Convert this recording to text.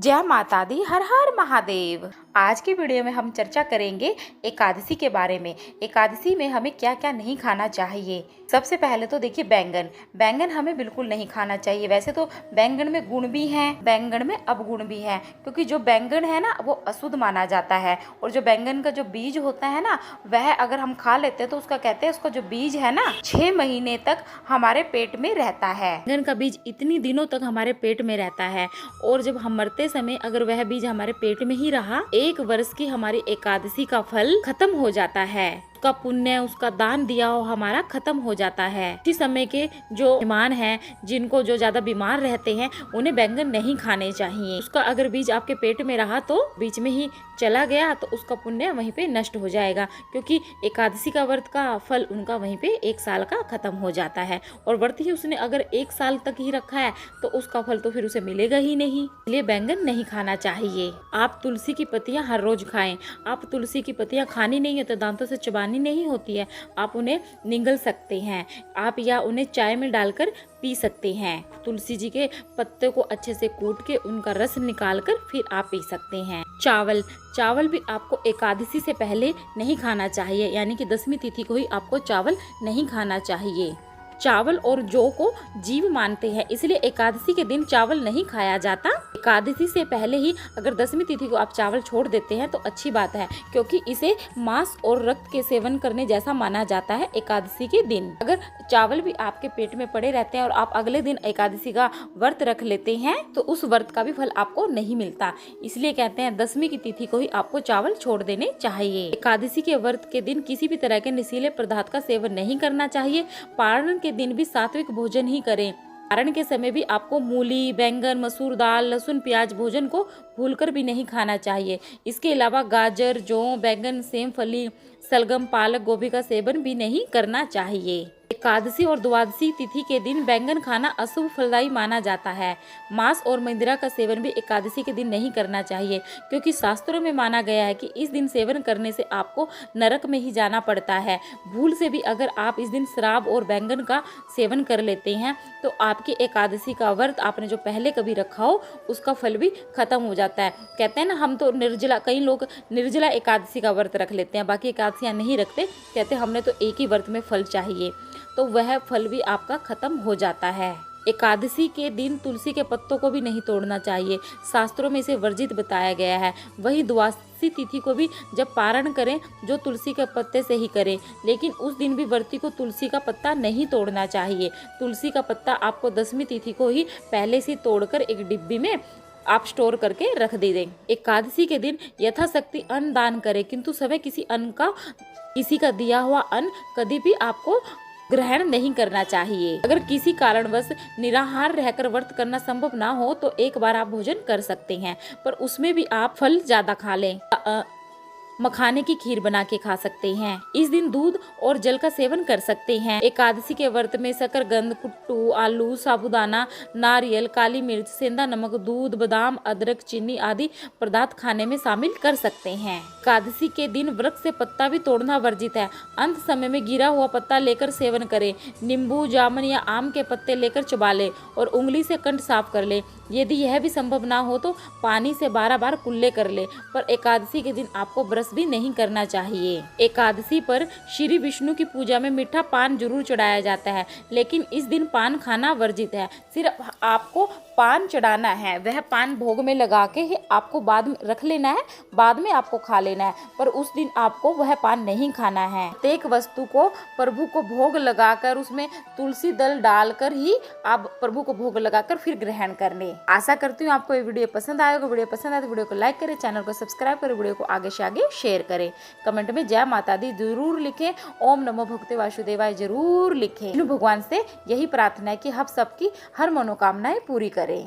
जय माता दी, हर हर महादेव। आज की वीडियो में हम चर्चा करेंगे एकादशी के बारे में। एकादशी में हमें क्या क्या नहीं खाना चाहिए। सबसे पहले तो देखिए बैंगन हमें बिल्कुल नहीं खाना चाहिए। वैसे तो बैंगन में गुण भी हैं, बैंगन में अवगुण भी हैं, क्योंकि जो बैंगन है ना वो अशुद्ध माना जाता है। और जो बैंगन का जो बीज होता है ना वह अगर हम खा लेते हैं तो उसका कहते हैं उसका जो बीज है ना 6 महीने तक हमारे पेट में रहता है। बैंगन का बीज इतनी दिनों तक हमारे पेट में रहता है और जब हम मरते समय अगर वह बीज हमारे पेट में ही रहा, 1 वर्ष की हमारी एकादशी का फल खत्म हो जाता है। उसका पुण्य, उसका दान दिया हो हमारा खत्म हो जाता है। इसी समय के जो बीमार हैं, जिनको जो ज्यादा बीमार रहते हैं, उन्हें बैंगन नहीं खाने चाहिए। उसका अगर बीज आपके पेट में रहा तो बीच में ही चला गया तो उसका पुण्य वहीं पे नष्ट हो जाएगा, क्योंकि एकादशी का व्रत का फल उनका वहीं पे 1 साल का खत्म हो जाता है। और व्रत ही उसने अगर 1 साल तक ही रखा है तो उसका फल तो फिर उसे मिलेगा ही नहीं। इसलिए बैंगन नहीं खाना चाहिए। आप तुलसी की पत्तियां हर रोज खाएं। आप तुलसी की पत्तियां खानी नहीं है तो दांतों से चबानी नहीं होती है, आप उन्हें निगल सकते हैं, आप या उन्हें चाय में डालकर पी सकते हैं। तुलसी जी के पत्ते को अच्छे से कूट के उनका रस निकालकर फिर आप पी सकते हैं। चावल भी आपको एकादशी से पहले नहीं खाना चाहिए, यानी कि 10वीं तिथि को ही आपको चावल नहीं खाना चाहिए। चावल और जौ को जीव मानते हैं, इसलिए एकादशी के दिन चावल नहीं खाया जाता। एकादशी से पहले ही अगर 10वीं तिथि को आप चावल छोड़ देते हैं तो अच्छी बात है, क्योंकि इसे मांस और रक्त के सेवन करने जैसा माना जाता है एकादशी के दिन। अगर चावल भी आपके पेट में पड़े रहते हैं और आप अगले दिन एकादशी का व्रत रख लेते हैं तो उस व्रत का भी फल आपको नहीं मिलता। इसलिए कहते हैं 10वीं की तिथि को ही आपको चावल छोड़ देने चाहिए। एकादशी के व्रत के दिन किसी भी तरह के नशीले पदार्थ का सेवन नहीं करना चाहिए। पारण के दिन भी सात्विक भोजन ही करें। पारण के समय भी आपको मूली, बैंगन, मसूर दाल, लहसुन, प्याज भोजन को भूलकर भी नहीं खाना चाहिए। इसके अलावा गाजर, जौ, बैंगन, सेम फली, सलगम, पालक, गोभी का सेवन भी नहीं करना चाहिए। एकादशी और द्वादशी तिथि के दिन बैंगन खाना अशुभ फलदायी माना जाता है। मांस और मदिरा का सेवन भी एकादशी के दिन नहीं करना चाहिए, क्योंकि शास्त्रों में माना गया है कि इस दिन सेवन करने से आपको नरक में ही जाना पड़ता है। भूल से भी अगर आप इस दिन शराब और बैंगन का सेवन कर लेते हैं तो आपकी एकादशी का व्रत आपने जो पहले कभी रखा हो उसका फल भी खत्म हो जाता है। कहते हैं ना हम तो निर्जला, कई लोग निर्जला एकादशी का व्रत रख लेते हैं, बाकी एकादशियां नहीं रखते, कहते हमने तो एक ही व्रत में फल चाहिए, तो वह फल भी आपका खत्म हो जाता है। एकादशी के दिन तुलसी के पत्तों को भी नहीं तोड़ना चाहिए, शास्त्रों में इसे वर्जित बताया गया है। वही द्वादशी तिथि को भी जब पारण करें जो तुलसी के पत्ते से ही करें, लेकिन उस दिन भी व्रती को तुलसी का पत्ता नहीं तोड़ना चाहिए। तुलसी का पत्ता आपको 10वीं तिथि को ही पहले से तोड़कर एक डिब्बी में आप स्टोर करके रख दे दें। एकादशी के दिन यथाशक्ति अन्न दान करें, किंतु समय किसी का दिया हुआ अन्न कभी भी आपको ग्रहण नहीं करना चाहिए। अगर किसी कारणवश निराहार रहकर व्रत करना संभव ना हो तो एक बार आप भोजन कर सकते हैं, पर उसमें भी आप फल ज्यादा खा लें। मखाने की खीर बना के खा सकते हैं। इस दिन दूध और जल का सेवन कर सकते हैं। एकादशी के व्रत में शकरकंद, कुट्टू, आलू, साबूदाना, नारियल, काली मिर्च, सेंधा नमक, दूध, बादाम, अदरक, चीनी आदि पदार्थ खाने में शामिल कर सकते हैं। एकादशी के दिन वृक्ष से पत्ता भी तोड़ना वर्जित है। अंत समय में गिरा हुआ पत्ता लेकर सेवन करें। नींबू, जामुन या आम के पत्ते लेकर चबा ले और उंगली से कंठ साफ कर ले। यदि यह भी संभव ना हो तो पानी से 12 बार कुल्ले कर ले। पर एकादशी के दिन आपको ब्रश भी नहीं करना चाहिए। एकादशी पर श्री विष्णु की पूजा में मीठा पान जरूर चढ़ाया जाता है, लेकिन इस दिन पान खाना वर्जित है। सिर्फ आपको पान चढ़ाना है, वह पान भोग में लगा के ही आपको बाद में रख लेना है, बाद में आपको खा लेना है, पर उस दिन आपको वह पान नहीं खाना है। प्रत्येक वस्तु को प्रभु को भोग लगाकर उसमें तुलसी दल डालकर ही आप प्रभु को भोग लगाकर फिर ग्रहण कर ले। आशा करती हूँ आपको ये वीडियो पसंद आएगा। वीडियो पसंद आए तो वीडियो को लाइक करें, चैनल को सब्सक्राइब करें, वीडियो को आगे से आगे शेयर करें। कमेंट में जय माता दी जरूर लिखें, ओम नमो भगवते वासुदेवाय जरूर लिखें। भगवान से यही प्रार्थना है कि हम सबकी हर मनोकामनाएं पूरी करें।